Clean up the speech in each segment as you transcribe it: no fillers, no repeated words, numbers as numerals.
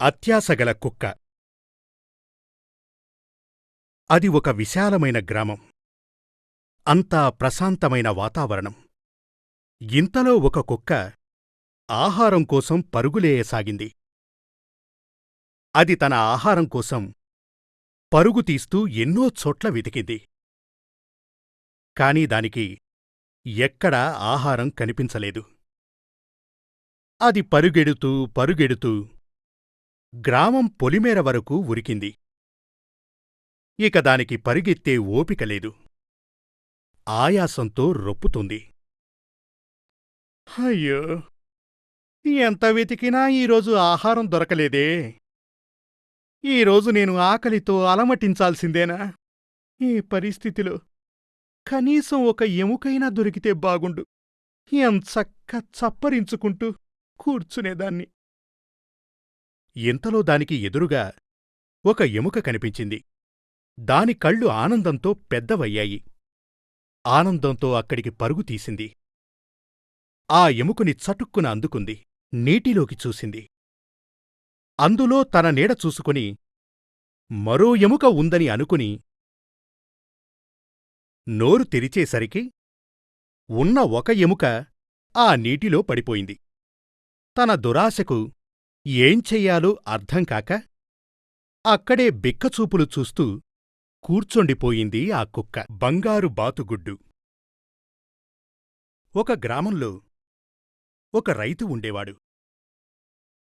అత్యాసగల కుక్క. అది ఒక విశాలమైన గ్రామం. అంతా ప్రశాంతమైన వాతావరణం. ఇంతలో ఒక కుక్క ఆహారం కోసం పరుగులేయసాగింది. అది తన ఆహారం కోసం పరుగు తీస్తూ ఎన్నో చోట్ల వెతికింది. కాని దానికి ఎక్కడా ఆహారం కనిపించలేదు. అది పరుగెడుతూ పరుగెడుతూ గ్రామం పొలిమేర వరకు ఉరికింది. ఇక దానికి పరిగెత్తే ఓపిక లేదు. ఆయాసంతో రొప్పుతుంది. అయ్యో, ఎంత వెతికినా ఈరోజు ఆహారం దొరకలేదే. ఈరోజు నేను ఆకలితో అలమటించాల్సిందేనా? ఈ పరిస్థితిలో కనీసం ఒక ఎముకైనా దొరికితే బాగుండు. ఎంచక్క చప్పరించుకుంటూ కూర్చునేదాన్ని. ఇంతలో దానికి ఎదురుగా ఒక ఎముక కనిపించింది. దాని కళ్ళు ఆనందంతో పెద్దవయ్యాయి. ఆనందంతో అక్కడికి పరుగు తీసింది. ఆ ఎముకని చటుక్కున అందుకుంది. నీటిలోకి చూసింది. అందులో తన నీడ చూసుకుని మరో ఎముక ఉందని అనుకుని నోరు తెరిచేసరికి ఉన్న ఒక ఎముక ఆ నీటిలో పడిపోయింది. తన దురాశకు ఏం చెయ్యాలో అర్థంకాక అక్కడే బిక్కచూపులు చూస్తూ కూర్చొండిపోయింది ఆ కుక్క. బంగారు బాతుగుడ్డు. ఒక గ్రామంలో ఒక రైతు ఉండేవాడు.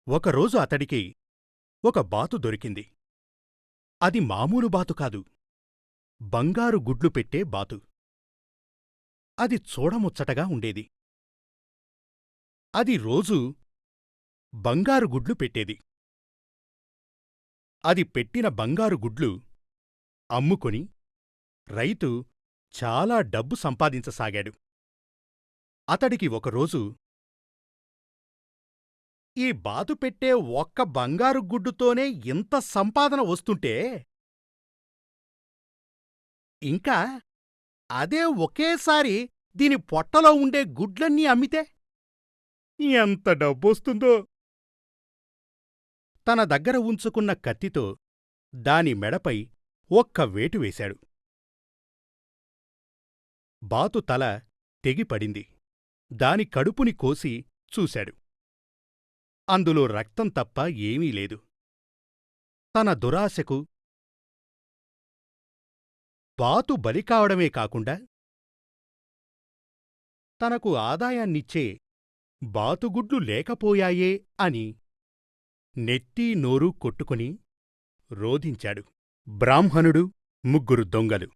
ఒకరోజు అతడికి ఒక బాతు దొరికింది. అది మామూలు బాతు కాదు, బంగారు గుడ్లు పెట్టే బాతు. అది చూడముచ్చటగా ఉండేది. అది రోజూ బంగారు గుడ్లు పెట్టేది. అది పెట్టిన బంగారు గుడ్లు అమ్ముకొని రైతు చాలా డబ్బు సంపాదించసాగాడు. అతడికి ఒకరోజు ఈ బాతు పెట్టే ఒక్క బంగారు గుడ్డుతోనే ఇంత సంపాదన వస్తుంటే ఇంకా అదే ఒకేసారి దీని పొట్టలో ఉండే గుడ్లన్నీ అమ్మితే ఎంత డబ్బొస్తుందో! తన దగ్గర ఉంచుకున్న కత్తితో దాని మెడపై ఒక్క వేటు వేశాడు. బాతు తల తెగిపడింది. దాని కడుపుని కోసి చూశాడు. అందులో రక్తం తప్ప ఏమీ లేదు. తన దురాశకు బాతు బలికావడమే కాకుండా తనకు ఆదాయాన్నిచ్చే బాతుగుడ్లు లేకపోయాయే అని నెత్తీ నోరు కొట్టుకుని రోధించాడు. బ్రాహ్మణుడు, ముగ్గురు దొంగలు.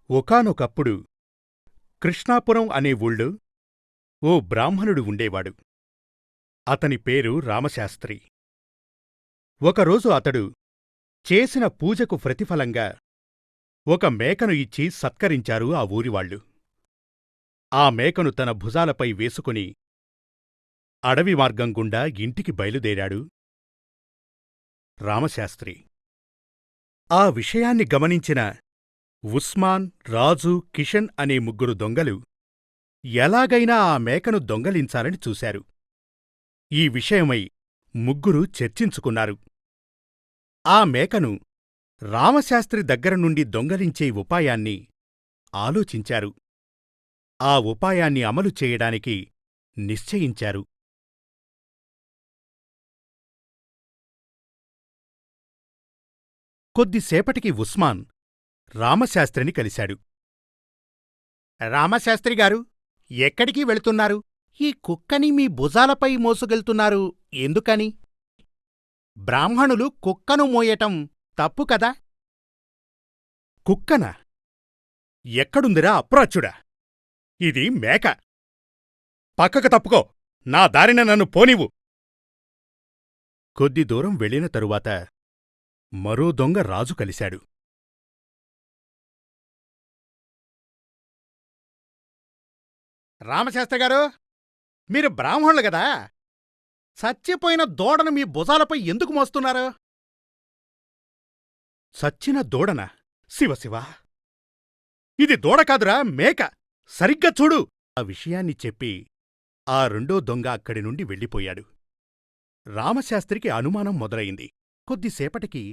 ఒకానొకప్పుడు కృష్ణాపురం అనే ఊళ్ళో ఓ బ్రాహ్మణుడు ఉండేవాడు. అతని పేరు రామశాస్త్రి. ఒకరోజు అతడు చేసిన పూజకు ప్రతిఫలంగా ఒక మేకను ఇచ్చి సత్కరించారు ఆ ఊరివాళ్లు. ఆ మేకను తన భుజాలపై వేసుకుని అడవి మార్గం గుండా ఇంటికి బయలుదేరాడు రామశాస్త్రి. ఆ విషయాన్ని గమనించిన ఉస్మాన్, రాజు, కిషన్ అనే ముగ్గురు దొంగలు ఎలాగైనా ఆ మేకను దొంగలించాలని చూశారు. ఈ విషయమై ముగ్గురు చర్చించుకున్నారు. ఆ మేకను రామశాస్త్రి దగ్గరనుండి దొంగలించే ఉపాయాన్ని ఆలోచించారు. ఆ ఉపాయాన్ని అమలు చేయడానికి నిశ్చయించారు. కొద్దిసేపటికి ఉస్మాన్ రామశాస్త్రిని కలిశాడు. రామశాస్త్రిగారు, ఎక్కడికి వెళుతున్నారు? ఈ కుక్కని మీ భుజాలపై మోసుకెళ్తున్నారు ఎందుకని? బ్రాహ్మణులు కుక్కను మోయటం తప్పు కదా? కుక్కనా? ఎక్కడుందిరా అప్రాచ్యుడా! ఇది మేక. పక్కకు తప్పుకో! నా దారిన నన్ను పోనివ్వు! కొద్ది దూరం వెళ్ళిన తరువాత మరో దొంగ రాజు కలిశాడు. రామశాస్త్రిగారు, మీరు బ్రాహ్మణులు గదా? చచ్చిపోయిన దూడను మీ భుజాలపై ఎందుకు మోస్తున్నారు? చచ్చిన దూడనా? శివశివ! ఇది దూడ కాదురా, మేక! సరిగ్గా చూడు! ఆ విషయాన్ని చెప్పి ఆ రెండో దొంగ అక్కడి నుండి వెళ్ళిపోయాడు. రామశాస్త్రికి అనుమానం మొదలయింది. కొద్దిసేపటికి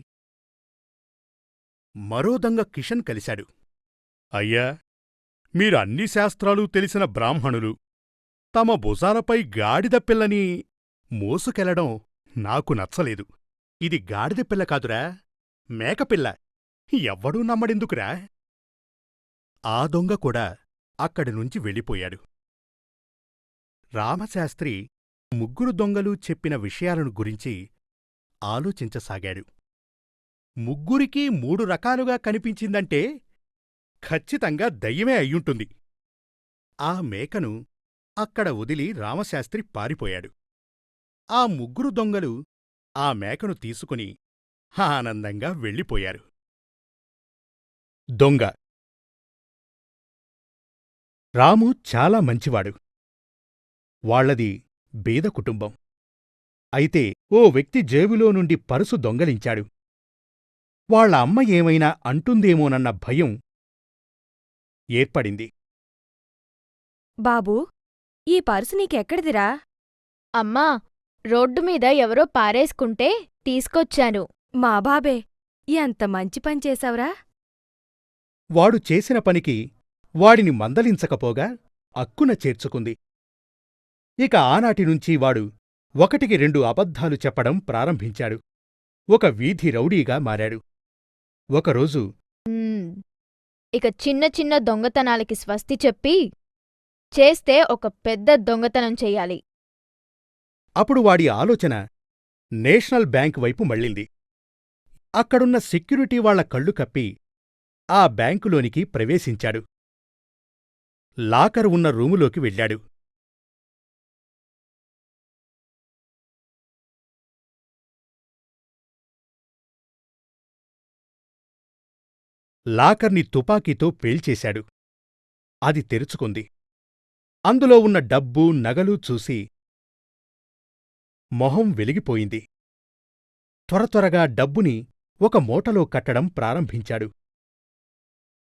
మరో దొంగ కిషన్ కలిశాడు. అయ్యా, మీరు అన్ని శాస్త్రాలు తెలిసిన బ్రాహ్మణులు తమ భుజాలపై గాడిద పిల్లని మోసుకెళ్లడం నాకు నచ్చలేదు. ఇది గాడిద పిల్ల కాదురా, మేకపిల్ల. ఎవ్వడూ నమ్మడెందుకురా? ఆ దొంగ కూడా అక్కడినుంచి వెళ్ళిపోయాడు. రామశాస్త్రి ముగ్గురు దొంగలు చెప్పిన విషయాలను గురించి ఆలోచించసాగాడు. ముగ్గురికీ మూడు రకాలుగా కనిపించిందంటే ఖచ్చితంగా దయ్యమే అయ్యుంటుంది. ఆ మేకను అక్కడ వదిలి రామశాస్త్రి పారిపోయాడు. ఆ ముగ్గురు దొంగలు ఆ మేకను తీసుకుని ఆనందంగా వెళ్ళిపోయారు. దొంగ రాము చాలా మంచివాడు. వాళ్లది బీద కుటుంబం. అయితే ఓ వ్యక్తి జేబులో నుండి పరుసు దొంగలించాడు. వాళ్ల అమ్మ ఏమైనా అంటుందేమోనన్న భయం ఏర్పడింది. బాబూ, ఈ పర్సు నీకెక్కడిదిరా? అమ్మా, రోడ్డుమీద ఎవరో పారేసుకుంటే తీసుకొచ్చాను. మా బాబే, ఎంత మంచి పని చేశావురా! వాడు చేసిన పనికి వాడిని మందలించకపోగా అక్కున చేర్చుకుంది. ఇక ఆనాటినుంచి వాడు ఒకటికి రెండు అబద్ధాలు చెప్పడం ప్రారంభించాడు. ఒక వీధి రౌడీగా మారాడు. ఒకరోజు ఇక చిన్న చిన్న దొంగతనాలకి స్వస్తి చెప్పి చేస్తే ఒక పెద్ద దొంగతనం చెయ్యాలి. అప్పుడు వాడి ఆలోచన నేషనల్ బ్యాంక్ వైపు మళ్ళింది. అక్కడున్న సెక్యూరిటీ వాళ్ల కళ్ళు కప్పి ఆ బ్యాంకులోనికి ప్రవేశించాడు. లాకర్ ఉన్న రూములోకి వెళ్ళాడు. లాకర్ని తుపాకీతో పేల్చేశాడు. అది తెరుచుకుంది. అందులో ఉన్న డబ్బు, నగలు చూసి మొహం వెలిగిపోయింది. త్వరత్వరగా డబ్బుని ఒక మూటలో కట్టడం ప్రారంభించాడు.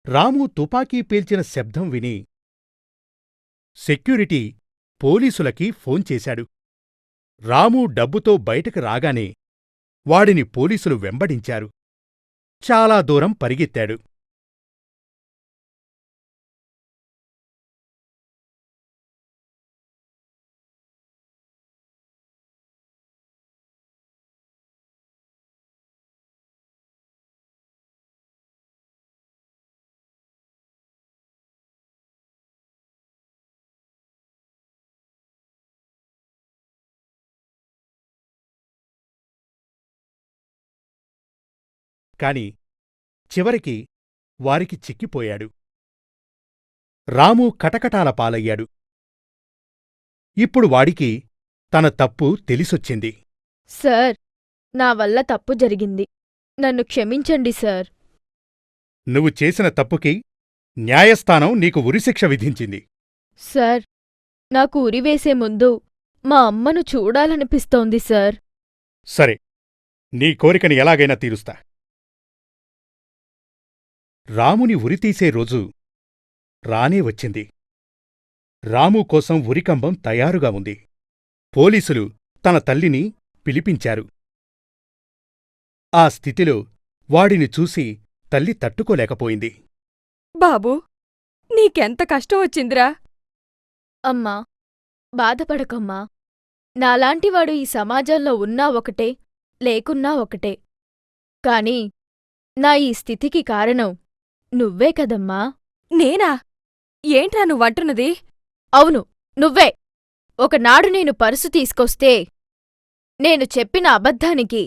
రాము తుపాకీ పేల్చిన శబ్దం విని సెక్యూరిటీ పోలీసులకి ఫోన్ చేశాడు. రాము డబ్బుతో బయటకు రాగానే వాడిని పోలీసులు వెంబడించారు. చాలా దూరం పరిగెత్తాడు. కాని చివరికి వారికి చిక్కిపోయాడు. రాము కటకటాల పాలయ్యాడు. ఇప్పుడు వాడికి తన తప్పు తెలిసొచ్చింది. సార్, నా వల్ల తప్పు జరిగింది. నన్ను క్షమించండి సార్. నువ్వు చేసిన తప్పుకి న్యాయస్థానం నీకు ఉరిశిక్ష విధించింది. సార్, నాకు ఉరివేసే ముందు మా అమ్మను చూడాలనిపిస్తోంది సార్. సరే, నీ కోరికని ఎలాగైనా తీరుస్తా. రాముని ఉరితీసే రోజు రానే వచ్చింది. రాము కోసం ఉరికంబం తయారుగా ఉంది. పోలీసులు తన తల్లిని పిలిపించారు. ఆ స్థితిలో వాడిని చూసి తల్లి తట్టుకోలేకపోయింది. బాబూ, నీకెంత కష్టం వచ్చిందిరా? అమ్మా, బాధపడకమ్మా. నాలాంటివాడు ఈ సమాజంలో ఉన్నా ఒకటే, లేకున్నా ఒకటే. కాని నా ఈ స్థితికి కారణం నువ్వే కదమ్మా. నేనా? ఏంట్రా నువ్వంటున్నది? అవును, నువ్వే. ఒకనాడు నేను పర్సు తీసుకొస్తే నేను చెప్పిన అబద్ధానికి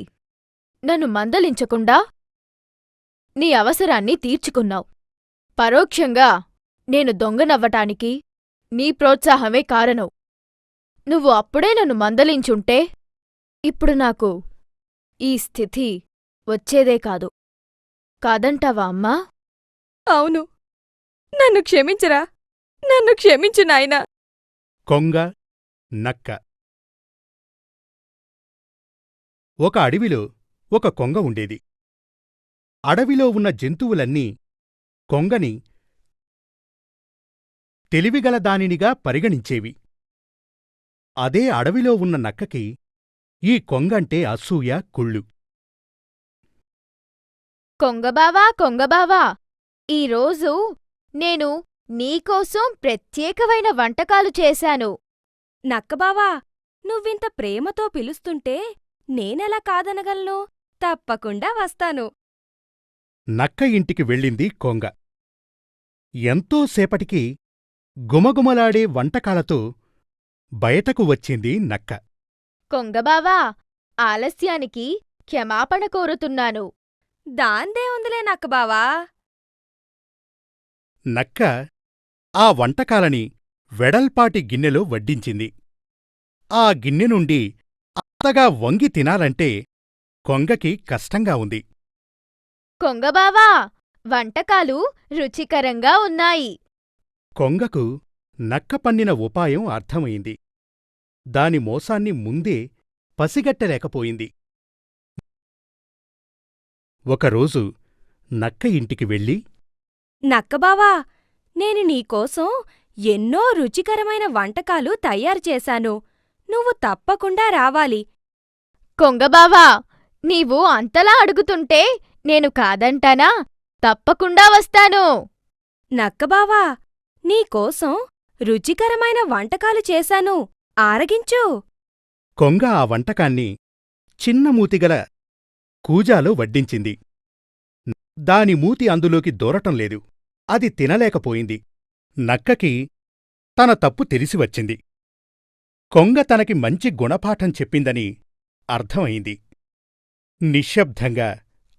నన్ను మందలించకుండా నీ అవసరాన్ని తీర్చుకున్నావు. పరోక్షంగా నేను దొంగనవ్వటానికి నీ ప్రోత్సాహమే కారణం. నువ్వు అప్పుడే నన్ను మందలించుంటే ఇప్పుడు నాకు ఈ స్థితి వచ్చేదే కాదు. కాదంటావా అమ్మా? అవును. నన్ను క్షమించరా, నన్ను క్షమించు నాయనా. కొంగ, నక్క. ఒక అడవిలో ఒక కొంగ ఉండేది. అడవిలో ఉన్న జంతువులన్నీ కొంగని తెలివిగల దానినిగా పరిగణించేవి. అదే అడవిలో ఉన్న నక్కకి ఈ కొంగంటే అసూయ, కుళ్ళు. కొంగబావా కొంగబావా, ఈరోజు నేను నీకోసం ప్రత్యేకమైన వంటకాలు చేశాను. నక్కబావా, నువ్వింత ప్రేమతో పిలుస్తుంటే నేనెలా కాదనగలను? తప్పకుండా వస్తాను. నక్క ఇంటికి వెళ్ళింది కొంగ. ఎంతోసేపటికి గుమగుమలాడే వంటకాలతో బయటకు వచ్చింది నక్క. కొంగబావా, ఆలస్యానికి క్షమాపణ కోరుతున్నాను. దాందే ఉందిలే నక్కబావా. నక్క ఆ వంటకాలని వెడల్పాటి గిన్నెలో వడ్డించింది. ఆ గిన్నె నుండి అంతగా వంగి తినాలంటే కొంగకి కష్టంగా ఉంది. కొంగబావా, వంటకాలు రుచికరంగా ఉన్నాయి. కొంగకు నక్క పన్నిన ఉపాయం అర్థమైంది. దాని మోసాన్ని ముందే పసిగట్టలేకపోయింది. ఒకరోజు నక్క ఇంటికి వెళ్ళి, నక్కబావా, నేను నీకోసం ఎన్నో రుచికరమైన వంటకాలు తయారుచేశాను. నువ్వు తప్పకుండా రావాలి. కొంగబావా, నీవు అంతలా అడుగుతుంటే నేను కాదంటానా? తప్పకుండా వస్తాను. నక్కబావా, నీకోసం రుచికరమైన వంటకాలు చేశాను. ఆరగించు. కొంగ ఆ వంటకాన్ని చిన్న మూతిగల కూజాలో వడ్డించింది. దాని మూతి అందులోకి దూరటం లేదు. అది తినలేకపోయింది. నక్కకి తన తప్పు తెలిసివచ్చింది. కొంగ తనకి మంచి గుణపాఠం చెప్పిందని అర్థమైంది. నిశ్శబ్దంగా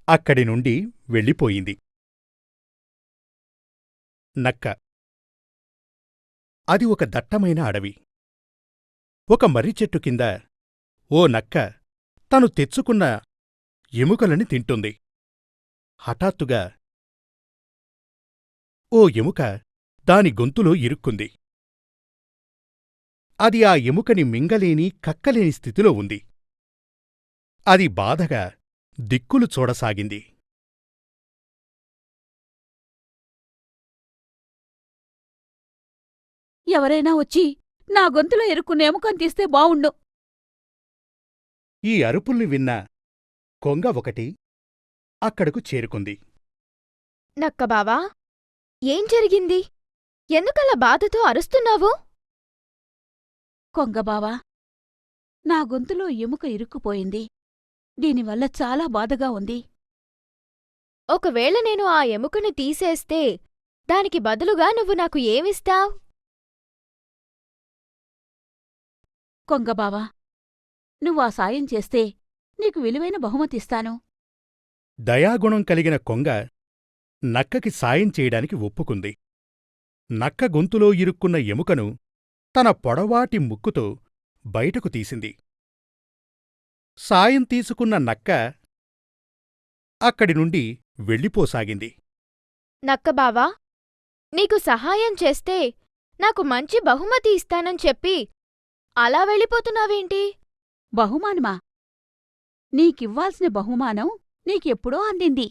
అక్కడి నుండి వెళ్ళిపోయింది. నక్క. అది ఒక దట్టమైన అడవి. ఒక మర్రిచెట్టు కింద ఓ నక్క తను తెచ్చుకున్న ఎముకలని తింటుంది. హఠాత్తుగా ఓ ఎముక దాని గొంతులో ఇరుక్కుంది. అది ఆ ఎముకని మింగలేని, కక్కలేని స్థితిలో ఉంది. అది బాధగా దిక్కులు చూడసాగింది. ఎవరైనా వచ్చి నా గొంతులో ఇరుక్కున్న ఎముకను తీస్తే బావుండు. ఈ అరుపుల్ని విన్న కొంగ ఒకటి అక్కడకు చేరుకుంది. నక్కబావా, ఏం జరిగింది? ఎందుకలా బాధతో అరుస్తున్నావు? కొంగబావా, నా గొంతులో ఎముక ఇరుక్కుపోయింది. దీనివల్ల చాలా బాధగా ఉంది. ఒకవేళ నేను ఆ ఎముకను తీసేస్తే దానికి బదులుగా నువ్వు నాకు ఏమిస్తావ్? కొంగబావా, నువ్వా సాయం చేస్తే నీకు విలువైన బహుమతిస్తాను. దయాగుణం కలిగిన కొంగ నక్కకి సాయం చేయడానికి ఒప్పుకుంది. నక్క గొంతులో ఇరుక్కున్న ఎముకను తన పొడవాటి ముక్కుతో బయటకు తీసింది. సాయం తీసుకున్న నక్క అక్కడి నుండి వెళ్ళిపోసాగింది. నక్కబావా, నీకు సహాయం చేస్తే నాకు మంచి బహుమతి ఇస్తానని చెప్పి అలా వెళ్ళిపోతున్నావేంటి? బహుమానమా? నీకివ్వాల్సిన బహుమానం నీకెప్పుడో అందింది.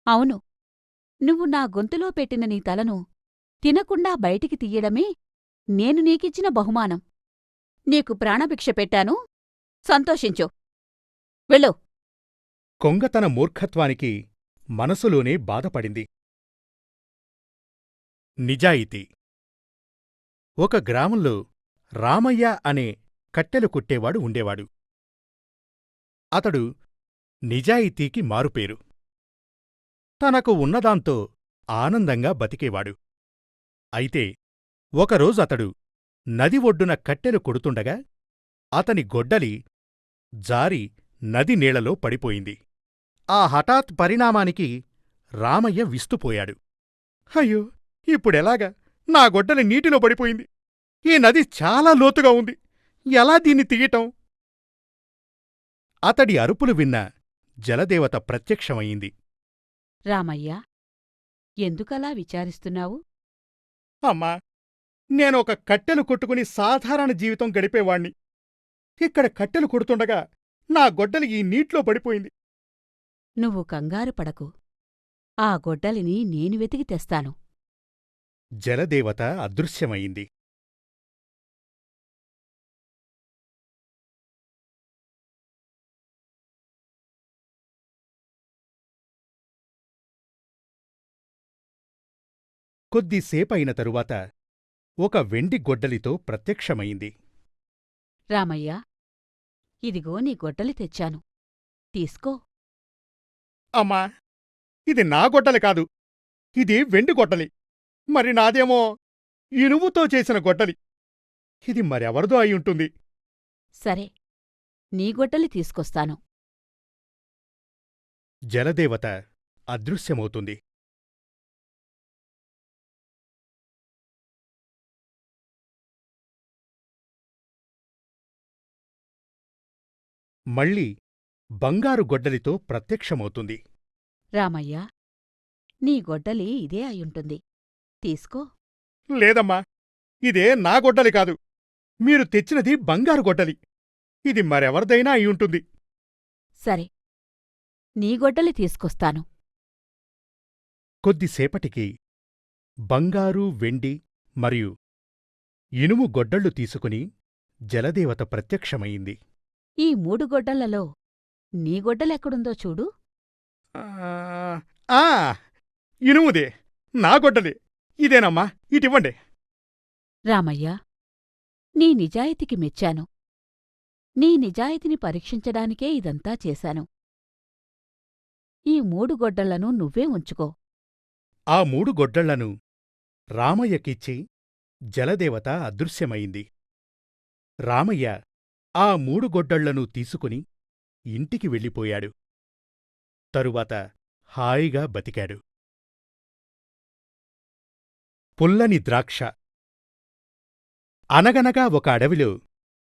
అవును, నువ్వు నా గొంతులో పెట్టిన నీ తలను తినకుండా బయటికి తీయడమే నేను నీకిచ్చిన బహుమానం. నీకు ప్రాణభిక్ష పెట్టాను, సంతోషించు. వెళ్ళు. కొంగ తన మూర్ఖత్వానికి మనసులోనే బాధపడింది. నిజాయితీ. ఒక గ్రామంలో రామయ్య అనే కట్టెలు కుట్టేవాడు ఉండేవాడు. అతడు నిజాయితీకి మారుపేరు. తనకు ఉన్నదాంతో ఆనందంగా బతికేవాడు. అయితే ఒకరోజు అతడు నది ఒడ్డున కట్టెలు కొడుతుండగా అతని గొడ్డలి జారి నది నీళ్లలో పడిపోయింది. ఆ హఠాత్ పరిణామానికి రామయ్య విస్తుపోయాడు. అయ్యో, ఇప్పుడెలాగా? నా గొడ్డలి నీటిలో పడిపోయింది. ఈ నది చాలా లోతుగా ఉంది. ఎలా దీన్ని తీయటం? అతడి అరుపులు విన్న జలదేవత ప్రత్యక్షమయింది. రామయ్యా, ఎందుకలా విచారిస్తున్నావు? అమ్మా, నేనొక కట్టెలు కొట్టుకుని సాధారణ జీవితం గడిపేవాణ్ణి. ఇక్కడ కట్టెలు కొడుతుండగా నా గొడ్డలి ఈ నీట్లో పడిపోయింది. నువ్వు కంగారు పడకు. ఆ గొడ్డలిని నేను వెతికి తెస్తాను. జలదేవత అదృశ్యమయింది. కొద్దిసేపయిన తరువాత ఒక వెండి గొడ్డలితో ప్రత్యక్షమయింది. రామయ్య, ఇదిగో నీ గొడ్డలి తెచ్చాను. తీసుకో. అమ్మా, ఇది నా గొడ్డలి కాదు, ఇది వెండి గొడ్డలి. మరి నాదేమో ఇనుముతో చేసిన గొడ్డలి. ఇది మరెవరిదో అయ్యుంటుంది. సరే, నీ గొడ్డలి తీసుకొస్తాను. జలదేవత అదృశ్యమవుతుంది. మళ్ళీ బంగారు గొడ్డలితో ప్రత్యక్షమవుతుంది. రామయ్య, నీ గొడ్డలి ఇదే అయ్యుంటుంది. తీసుకో. లేదమ్మా, ఇదే నా గొడ్డలి కాదు. మీరు తెచ్చినది బంగారు గొడ్డలి. ఇది మరెవరిదైనా అయ్యుంటుంది. సరే, నీ గొడ్డలి తీసుకొస్తాను. కొద్దిసేపటికి బంగారు, వెండి మరియు ఇనుము గొడ్డళ్ళు తీసుకుని జలదేవత ప్రత్యక్షమయింది. ఈ 3 గొడ్డళ్లలో నీ గొడ్డలెక్కడుందో చూడు. ఆ ఇనుముదే, నా గొడ్డలి. ఇదేనమ్మా, ఇటివ్వండి. రామయ్య, నీ నిజాయితీకి మెచ్చాను. నీ నిజాయితీని పరీక్షించడానికే ఇదంతా చేశాను. ఈ 3 గొడ్డళ్లను నువ్వే ఉంచుకో. ఆ 3 గొడ్డళ్లను రామయ్యకిచ్చి జలదేవత అదృశ్యమయింది. రామయ్య ఆ 3 గొడ్డళ్లను తీసుకుని ఇంటికి వెళ్ళిపోయాడు. తరువాత హాయిగా బతికాడు. పుల్లని ద్రాక్ష. అనగనగా ఒక అడవిలో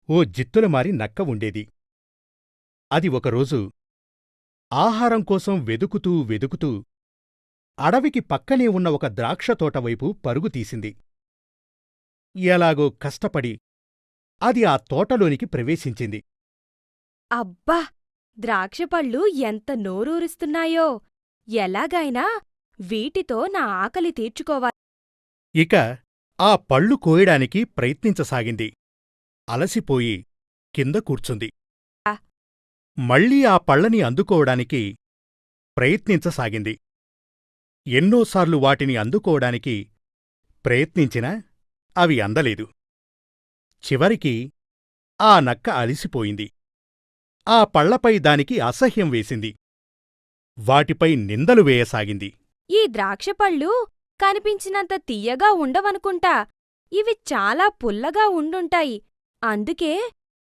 ఓ జిత్తులమారి నక్క ఉండేది. అది ఒకరోజు ఆహారం కోసం వెదుకుతూ వెదుకుతూ అడవికి పక్కనే ఉన్న ఒక ద్రాక్షతోటవైపు పరుగు తీసింది. ఎలాగో కష్టపడి అది ఆ తోటలోనికి ప్రవేశించింది. అబ్బా! ద్రాక్షపళ్ళు ఎంత నోరూరిస్తున్నాయో! ఎలాగైనా వీటితో నా ఆకలి తీర్చుకోవాలి. ఇక ఆ పళ్ళు కోయడానికి ప్రయత్నించసాగింది. అలసిపోయి కింద కూర్చుంది. మళ్ళీ ఆ పళ్ళని అందుకోవడానికి ప్రయత్నించసాగింది. ఎన్నోసార్లు వాటిని అందుకోవడానికి ప్రయత్నించినా అవి అందలేదు. చివరికి ఆ నక్క అలిసిపోయింది. ఆ పళ్లపై దానికి అసహ్యం వేసింది. వాటిపై నిందలు వేయసాగింది. ఈ ద్రాక్షపళ్ళు కనిపించినంత తియ్యగా ఉండవనుకుంటా. ఇవి చాలా పుల్లగా ఉండుంటాయి. అందుకే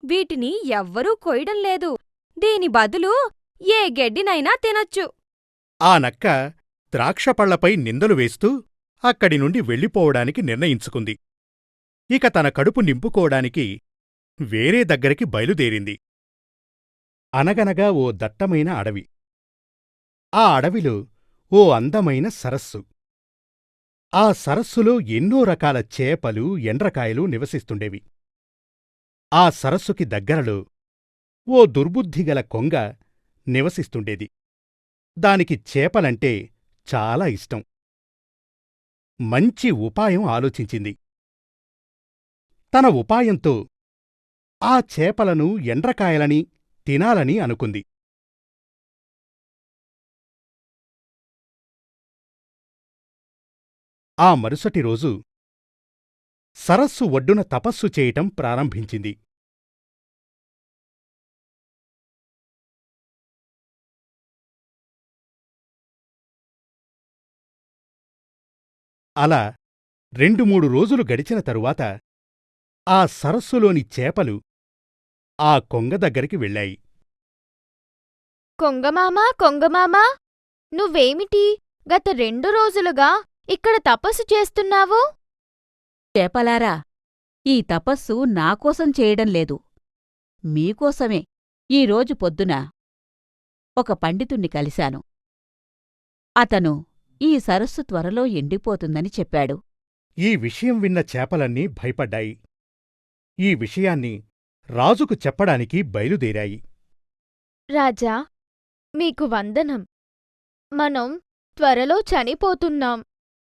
వీటిని ఎవ్వరూ కొయ్యడం లేదు. దీని బదులు ఏ గెడ్డినైనా తినొచ్చు. ఆ నక్క ద్రాక్షపళ్లపై నిందలు వేస్తూ అక్కడి నుండి వెళ్ళిపోవడానికి నిర్ణయించుకుంది. ఇక తన కడుపు నింపుకోవడానికి వేరే దగ్గరికి బయలుదేరింది. అనగనగా ఓ దట్టమైన అడవి. ఆ అడవిలో ఓ అందమైన సరస్సు. ఆ సరస్సులో ఎన్నో రకాల చేపలు, ఎండ్రకాయలు నివసిస్తుండేవి. ఆ సరస్సుకి దగ్గరలో ఓ దుర్బుద్ధిగల కొంగ నివసిస్తుండేది. దానికి చేపలంటే చాలా ఇష్టం. మంచి ఉపాయం ఆలోచించింది. తన ఉపాయంతో ఆ చేపలను, ఎండ్రకాయలని తినాలని అనుకుంది. ఆ మరుసటి రోజు సరస్సు ఒడ్డున తపస్సు చేయటం ప్రారంభించింది. అలా 2-3 రోజులు గడిచిన తరువాత ఆ సరస్సులోని చేపలు ఆ కొంగ దగ్గరికి వెళ్ళాయి. కొంగమామా, కొంగమామా, నువ్వేమిటి గత 2 రోజులుగా ఇక్కడ తపస్సు చేస్తున్నావు? చేపలారా, ఈ తపస్సు నాకోసం చేయడం లేదు. మీకోసమే. ఈరోజు పొద్దున ఒక పండితుణ్ణి కలిశాను. అతను ఈ సరస్సు త్వరలో ఎండిపోతుందని చెప్పాడు. ఈ విషయం విన్న చేపలన్నీ భయపడ్డాయి. ఈ విషయాన్ని రాజుకు చెప్పడానికి బయలుదేరాయి. రాజా, మీకు వందనం. మనం త్వరలో చనిపోతున్నాం.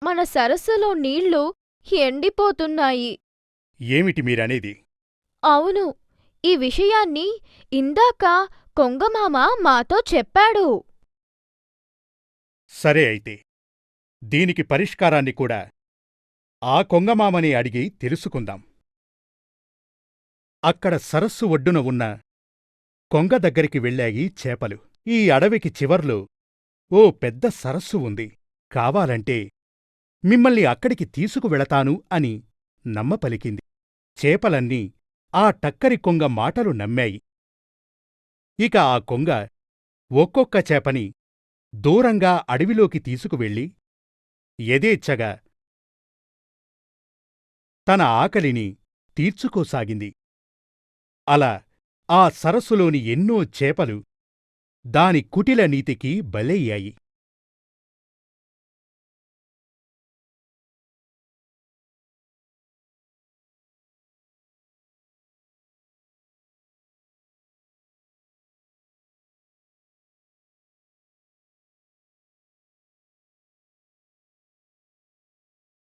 మన సరస్సులో నీళ్లు ఎండిపోతున్నాయి. ఏమిటి మీరనేది? అవును, ఈ విషయాన్ని ఇందాక కొంగమామ మాతో చెప్పాడు. సరే అయితే, దీనికి పరిష్కారాన్ని కూడా ఆ కొంగమామని అడిగి తెలుసుకుందాం. అక్కడ సరస్సు ఒడ్డున ఉన్న కొంగ దగ్గరికి వెళ్ళాయి చేపలు. ఈ అడవికి చివర్లో ఓ పెద్ద సరస్సు ఉంది. కావాలంటే మిమ్మల్ని అక్కడికి తీసుకువెళతాను అని నమ్మపలికింది. చేపలన్నీ ఆ టక్కరి కొంగ మాటలు నమ్మాయి. ఇక ఆ కొంగ ఒక్కొక్క చేపని దూరంగా అడవిలోకి తీసుకువెళ్ళి యథేచ్ఛగా తన ఆకలిని తీర్చుకోసాగింది. అలా ఆ సరస్సులోని ఎన్నో చేపలు దాని కుటిల నీతికి బలయ్యాయి.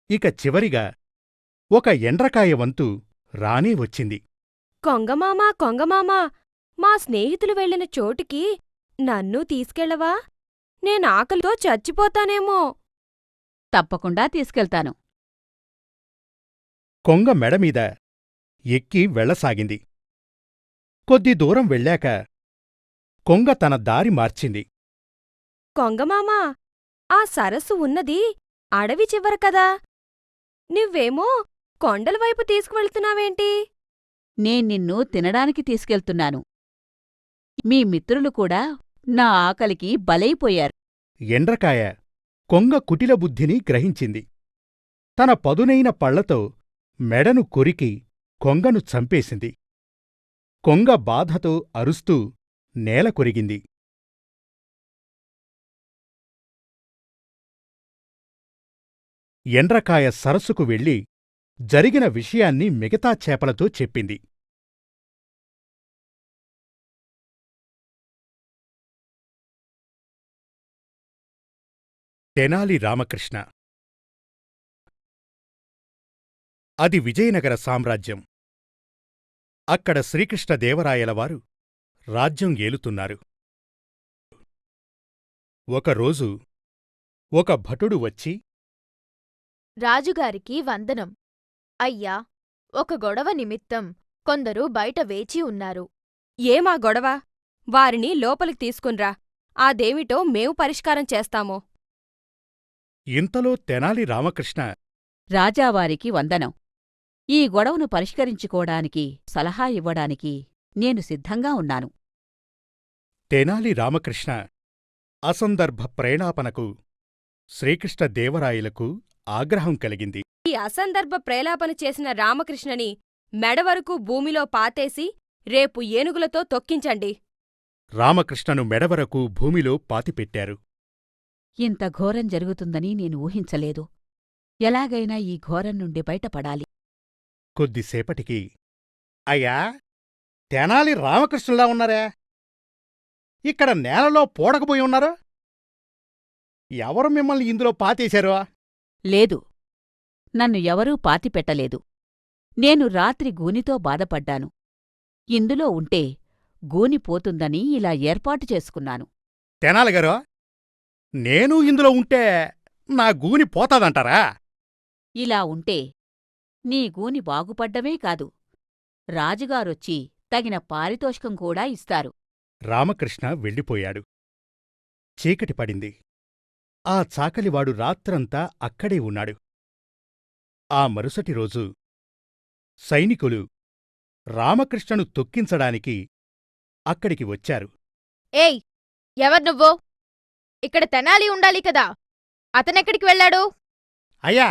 ఇక చివరిగా ఒక ఎండ్రకాయ వంతు రానే వచ్చింది. కొంగమామా కొంగమామా, మా స్నేహితులు వెళ్ళిన చోటికి నన్నూ తీసుకెళ్ళవా? నేనాకలితో చచ్చిపోతానేమో. తప్పకుండా తీసుకెళ్తాను. కొంగ మెడమీద ఎక్కి వెళ్ళసాగింది. కొద్ది దూరం వెళ్ళాక కొంగ తన దారి మార్చింది. కొంగమామా, ఆ సరస్సు ఉన్నది అడవి చివర కదా. నువ్వేమో కొండలవైపు తీసుకువెళ్తున్నావేంటి? నిన్ను తినడానికి తీసుకెళ్తున్నాను. మీ మిత్రులు కూడా నా ఆకలికి బలైపోయారు. ఎండ్రకాయ కొంగ కుటిల బుద్ధిని గ్రహించింది. తన పదునైన పళ్లతో మెడను కొరికి కొంగను చంపేసింది. కొంగ బాధతో అరుస్తూ నేల కొరిగింది. ఎండ్రకాయ సరస్సుకు వెళ్ళి జరిగిన విషయాన్ని మిగతా చేపలతో చెప్పింది. తెనాలి రామకృష్ణ. అది విజయనగర సామ్రాజ్యం. అక్కడ శ్రీకృష్ణదేవరాయలవారు రాజ్యం ఏలుతున్నారు. ఒకరోజు ఒక భటుడు వచ్చి, రాజుగారికి వందనం. అయ్యా, ఒక గొడవ నిమిత్తం కొందరు బయట వేచి ఉన్నారు. ఏమా గొడవ? వారిని లోపలికి తీసుకున్రా. అదేమిటో మేము పరిష్కారం చేస్తాము. ఇంతలో తెనాలి రామకృష్ణ, రాజావారికి వందనం. ఈ గొడవను పరిష్కరించుకోడానికి సలహా ఇవ్వడానికి నేను సిద్ధంగా ఉన్నాను. తెనాలి రామకృష్ణ అసందర్భ ప్రేలాపనకు శ్రీకృష్ణదేవరాయలకు ఆగ్రహం కలిగింది. ఈ అసందర్భ ప్రేలాపన చేసిన రామకృష్ణని మెడవరకు భూమిలో పాతేసి రేపు ఏనుగులతో తొక్కించండి. రామకృష్ణను మెడవరకు భూమిలో పాతిపెట్టారు. ఇంత ఘోరం జరుగుతుందని నేను ఊహించలేదు. ఎలాగైనా ఈ ఘోరం నుండి బయటపడాలి. కొద్దిసేపటికి, అయ్యా, తెనాలి రామకృష్ణులా ఉన్నారే, ఇక్కడ నేలలో పూడకపోయి ఉన్నారు. ఎవరు మిమ్మల్ని ఇందులో పాతేశారు? లేదు, నన్ను ఎవరూ పాతిపెట్టలేదు. నేను రాత్రి గూనితో బాధపడ్డాను. ఇందులో ఉంటే గూని పోతుందని ఇలా ఏర్పాటు చేసుకున్నాను. తెనాలిగారు, నేను ఇందులో ఉంటే నా గూని పోతాదంటారా? ఇలా ఉంటే నీ గూని బాగుపడ్డమే కాదు, రాజుగారొచ్చి తగిన పారితోషికం కూడా ఇస్తారు. రామకృష్ణ వెళ్ళిపోయాడు. చీకటి పడింది. ఆ చాకలివాడు రాత్రంతా అక్కడే ఉన్నాడు. ఆ మరుసటి రోజు సైనికులు రామకృష్ణను తొక్కించడానికి అక్కడికి వచ్చారు. ఏయ్, ఎవరు నువ్వు? ఇక్కడ తెనాలి ఉండాలి కదా, అతనెక్కడికి వెళ్ళాడు? అయ్యా,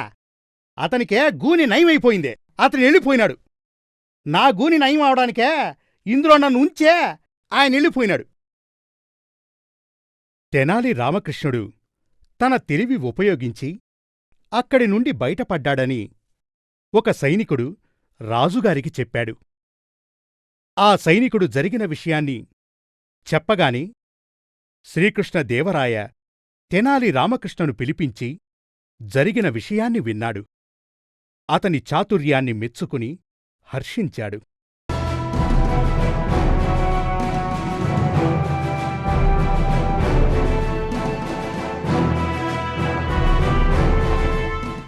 అతనికే గూని నయమైపోయిందే, అతను వెళ్ళిపోయినాడు. నా గూని నయం అవడానికే ఇందులో నన్ను ఉంచే ఆయన వెళ్ళిపోయినాడు. తెనాలి రామకృష్ణుడు తన తెలివి ఉపయోగించి అక్కడి నుండి బయటపడ్డాడని ఒక సైనికుడు రాజుగారికి చెప్పాడు. ఆ సైనికుడు జరిగిన విషయాన్ని చెప్పగానే శ్రీకృష్ణదేవరాయ తెనాలి రామకృష్ణను పిలిపించి జరిగిన విషయాన్ని విన్నాడు. అతని చాతుర్యాన్ని మెచ్చుకుని హర్షించాడు.